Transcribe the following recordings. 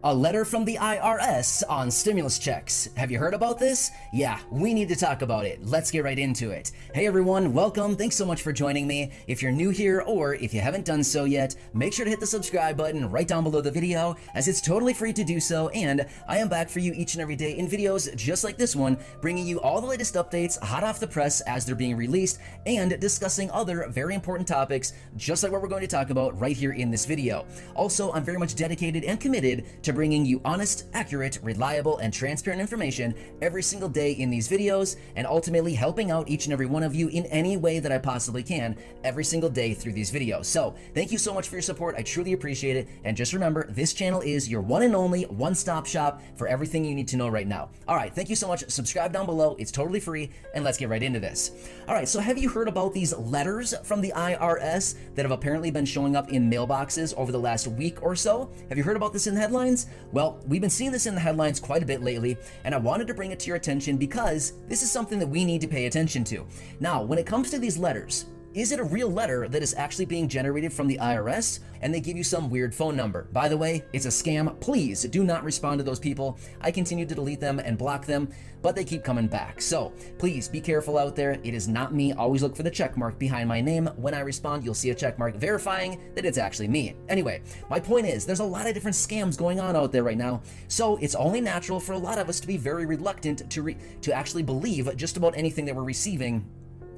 A letter from the IRS on stimulus checks. Have you heard about this? Yeah, we need to talk about it. Let's get right into it. Hey everyone, welcome. Thanks so much for joining me. If you're new here or if you haven't done so yet, make sure to hit the subscribe button right down below the video as it's totally free to do so, and I am back for you each and every day in videos just like this one, bringing you all the latest updates hot off the press as they're being released and discussing other very important topics just like what we're going to talk about right here in this video. Also, I'm very much dedicated and committed to bringing you honest, accurate, reliable, and transparent information every single day in these videos, and ultimately helping out each and every one of you in any way that I possibly can every single day through these videos. So thank you so much for your support. I truly appreciate it. And just remember, this channel is your one and only one-stop shop for everything you need to know right now. All right, thank you so much. Subscribe down below. It's totally free, and let's get right into this. All right, so have you heard about these letters from the IRS that have apparently been showing up in mailboxes over the last week or so? Have you heard about this in headlines? Well, we've been seeing this in the headlines quite a bit lately, and I wanted to bring it to your attention because this is something that we need to pay attention to. Now, when it comes to these letters, is it a real letter that is actually being generated from the IRS and they give you some weird phone number? By the way, it's a scam. Please do not respond to those people. I continue to delete them and block them, but they keep coming back. So please be careful out there. It is not me. Always look for the check mark behind my name. When I respond, you'll see a check mark verifying that it's actually me. Anyway, my point is there's a lot of different scams going on out there right now. So it's only natural for a lot of us to be very reluctant to actually believe just about anything that we're receiving,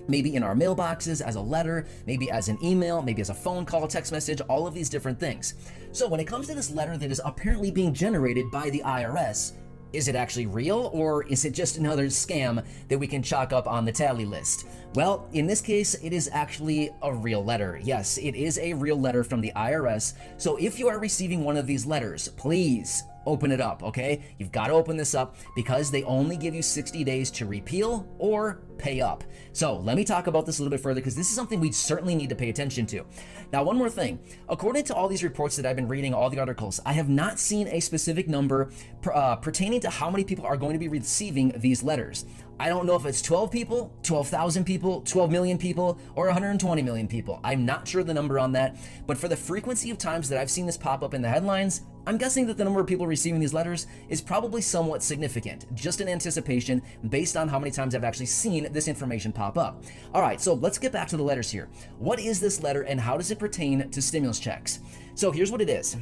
maybe in our mailboxes, as a letter, maybe as an email, maybe as a phone call, text message, all of these different things. So when it comes to this letter that is apparently being generated by the IRS, is it actually real, or is it just another scam that we can chalk up on the tally list? Well, in this case, it is actually a real letter. Yes, it is a real letter from the IRS. So if you are receiving one of these letters, please open it up, okay? You've got to open this up because they only give you 60 days to repeal or pay up. So let me talk about this a little bit further because this is something we certainly need to pay attention to. Now, one more thing. According to all these reports that I've been reading, all the articles, I have not seen a specific number pertaining to how many people are going to be receiving these letters. I don't know if it's 12 people, 12,000 people, 12 million people, or 120 million people. I'm not sure the number on that, but for the frequency of times that I've seen this pop up in the headlines, I'm guessing that the number of people receiving these letters is probably somewhat significant, just in anticipation based on how many times I've actually seen this information pop up. All right, so let's get back to the letters here. What is this letter and how does it pertain to stimulus checks? So here's what it is.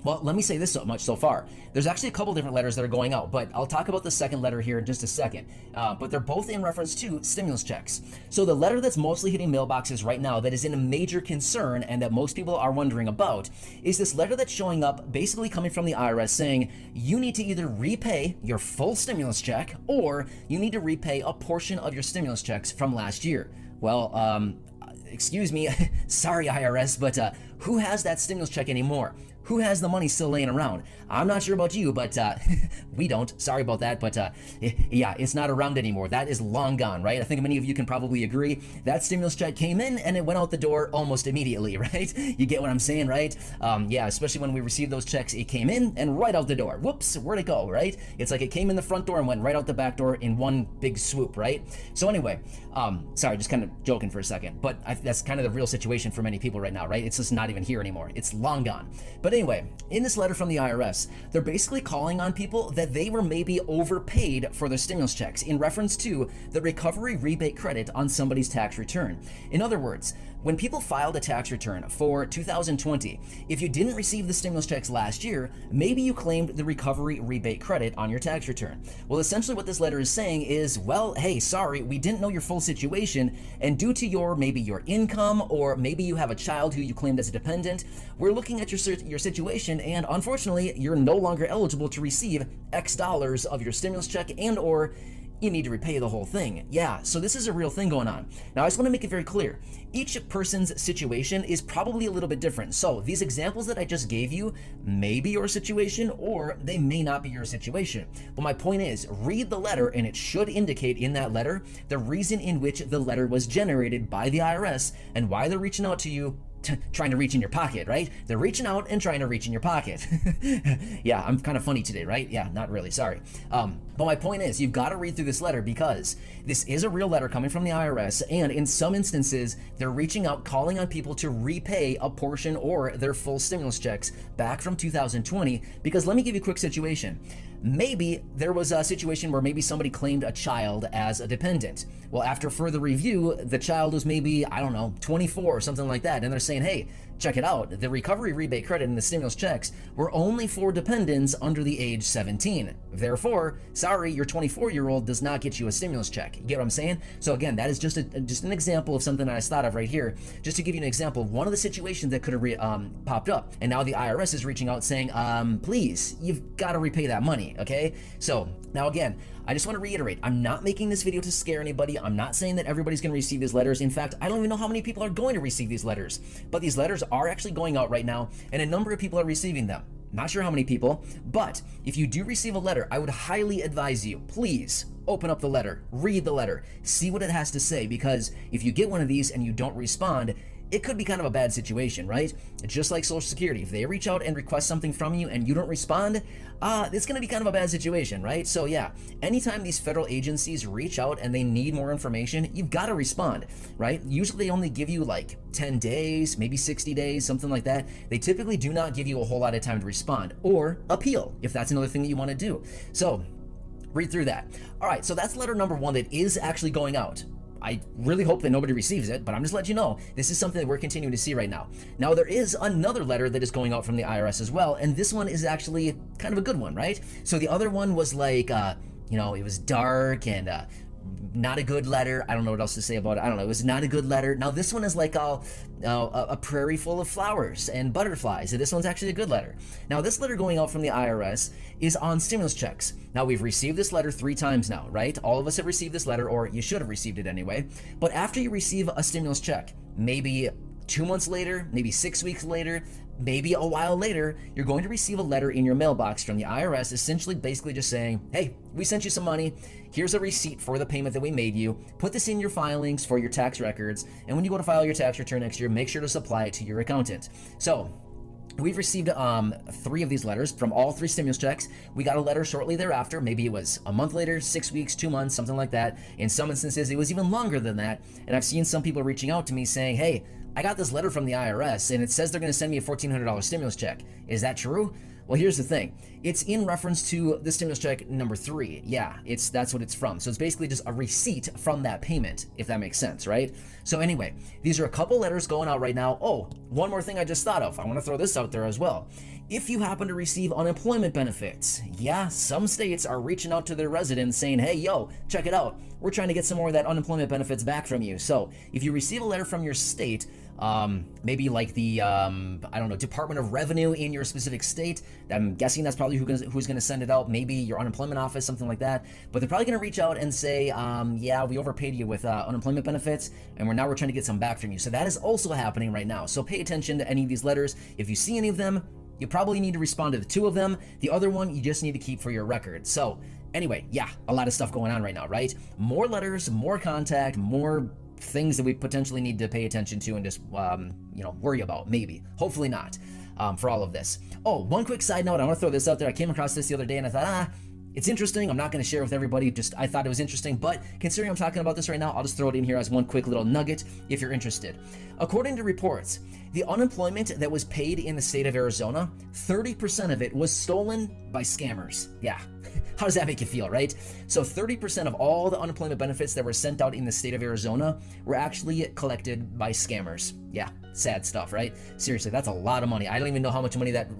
Well, let me say this so much so far. There's actually a couple different letters that are going out, but I'll talk about the second letter here in just a second. But they're both in reference to stimulus checks. So the letter that's mostly hitting mailboxes right now that is in a major concern and that most people are wondering about is this letter that's showing up basically coming from the IRS saying you need to either repay your full stimulus check or you need to repay a portion of your stimulus checks from last year. Well, excuse me, sorry IRS, but who has that stimulus check anymore? Who has the money still laying around? I'm not sure about you, but we don't. Sorry about that, but yeah, it's not around anymore. That is long gone, right? I think many of you can probably agree. That stimulus check came in and it went out the door almost immediately, right? You get what I'm saying, right? Yeah, especially when we received those checks, it came in and right out the door. Whoops, where'd it go, right? It's like it came in the front door and went right out the back door in one big swoop, right? So anyway, sorry, just kind of joking for a second, but that's kind of the real situation for many people right now, right? It's just not even here anymore. It's long gone. But anyway, in this letter from the IRS, they're basically calling on people that they were maybe overpaid for their stimulus checks in reference to the recovery rebate credit on somebody's tax return. In other words, when people filed a tax return for 2020, if you didn't receive the stimulus checks last year, maybe you claimed the recovery rebate credit on your tax return. Well, essentially what this letter is saying is, well, hey, sorry, we didn't know your full situation, and due to maybe your income, or maybe you have a child who you claimed as a dependent, we're looking at your situation, and unfortunately, you're no longer eligible to receive X dollars of your stimulus check and or you need to repay the whole thing. Yeah, so this is a real thing going on. Now, I just want to make it very clear. Each person's situation is probably a little bit different. So these examples that I just gave you may be your situation or they may not be your situation. But my point is, read the letter and it should indicate in that letter the reason in which the letter was generated by the IRS and why they're reaching out to you trying to reach in your pocket, right? They're reaching out and trying to reach in your pocket. Yeah, I'm kind of funny today, right? Yeah, not really, sorry. But my point is, you've got to read through this letter because this is a real letter coming from the IRS, and in some instances, they're reaching out, calling on people to repay a portion or their full stimulus checks back from 2020. Because let me give you a quick situation. Maybe there was a situation where maybe somebody claimed a child as a dependent. Well, after further review, the child was maybe, I don't know, 24 or something like that. And they're saying, hey, check it out. The recovery rebate credit and the stimulus checks were only for dependents under the age 17. Therefore, sorry, your 24-year-old does not get you a stimulus check. You get what I'm saying? So again, that is just an example of something that I thought of right here, just to give you an example of one of the situations that could have popped up. And now the IRS is reaching out saying, please, you've got to repay that money, okay? So now again, I just want to reiterate, I'm not making this video to scare anybody. I'm not saying that everybody's going to receive these letters. In fact, I don't even know how many people are going to receive these letters, but these letters are actually going out right now, and a number of people are receiving them. Not sure how many people, but if you do receive a letter, I would highly advise you, please open up the letter, read the letter, see what it has to say, because if you get one of these and you don't respond, it could be kind of a bad situation, right? It's just like Social Security. If they reach out and request something from you and you don't respond, it's gonna be kind of a bad situation, right? So yeah, anytime these federal agencies reach out and they need more information, you've gotta respond, right? Usually they only give you like 10 days, maybe 60 days, something like that. They typically do not give you a whole lot of time to respond or appeal, if that's another thing that you wanna do. So read through that. All right, so that's letter number one that is actually going out. I really hope that nobody receives it, but I'm just letting you know, this is something that we're continuing to see right now. Now, there is another letter that is going out from the IRS as well, and this one is actually kind of a good one, right? So the other one was like, you know, it was dark and not a good letter. I don't know what else to say about it. I don't know. It was not a good letter. Now, this one is like a prairie full of flowers and butterflies. And this one's actually a good letter. Now, this letter going out from the IRS is on stimulus checks. Now, we've received this letter 3 times now, right? All of us have received this letter, or you should have received it anyway. But after you receive a stimulus check, maybe 2 months later, maybe 6 weeks later, maybe a while later, you're going to receive a letter in your mailbox from the IRS, essentially basically just saying, hey, we sent you some money. Here's a receipt for the payment that we made you. Put this in your filings for your tax records. And when you go to file your tax return next year, make sure to supply it to your accountant. So we've received 3 of these letters from all 3 stimulus checks. We got a letter shortly thereafter. Maybe it was a month later, 6 weeks, 2 months, something like that. In some instances, it was even longer than that. And I've seen some people reaching out to me saying, hey, I got this letter from the IRS and it says they're going to send me a $1,400 stimulus check. Is that true? Well, here's the thing. It's in reference to the stimulus check number 3. Yeah, that's what it's from. So it's basically just a receipt from that payment, if that makes sense, right? So anyway, these are a couple letters going out right now. Oh, one more thing I just thought of. I want to throw this out there as well. If you happen to receive unemployment benefits, yeah, some states are reaching out to their residents saying, hey, yo, check it out. We're trying to get some more of that unemployment benefits back from you. So if you receive a letter from your state, maybe like the, I don't know, Department of Revenue in your specific state, I'm guessing that's probably who's going to send it out, maybe your unemployment office, something like that. But they're probably going to reach out and say, yeah, we overpaid you with unemployment benefits, and we're trying to get some back from you. So that is also happening right now. So pay attention to any of these letters. If you see any of them, you probably need to respond to the 2 of them. The other one, you just need to keep for your record. So anyway, yeah, a lot of stuff going on right now, right? More letters, more contact, more things that we potentially need to pay attention to and just, you know, worry about, maybe. Hopefully not, for all of this. Oh, one quick side note, I want to throw this out there. I came across this the other day and I thought, it's interesting. I'm not going to share it with everybody. Just I thought it was interesting, but considering I'm talking about this right now, I'll just throw it in here as one quick little nugget if you're interested. According to reports, the unemployment that was paid in the state of Arizona, 30% of it was stolen by scammers. Yeah. How does that make you feel, right? So 30% of all the unemployment benefits that were sent out in the state of Arizona were actually collected by scammers. Yeah, sad stuff, right? Seriously, that's a lot of money. I don't even know how much money that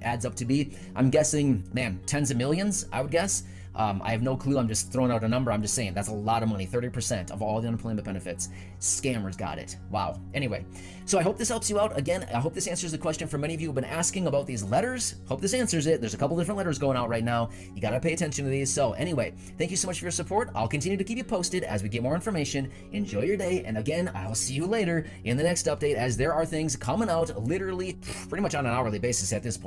adds up to be. I'm guessing, man, tens of millions, I would guess. I have no clue. I'm just throwing out a number. I'm just saying that's a lot of money. 30% of all the unemployment benefits. Scammers got it. Wow. Anyway, so I hope this helps you out. Again, I hope this answers the question for many of you who have been asking about these letters. Hope this answers it. There's a couple different letters going out right now. You got to pay attention to these. So anyway, thank you so much for your support. I'll continue to keep you posted as we get more information. Enjoy your day. And again, I'll see you later in the next update as there are things coming out literally pretty much on an hourly basis at this point.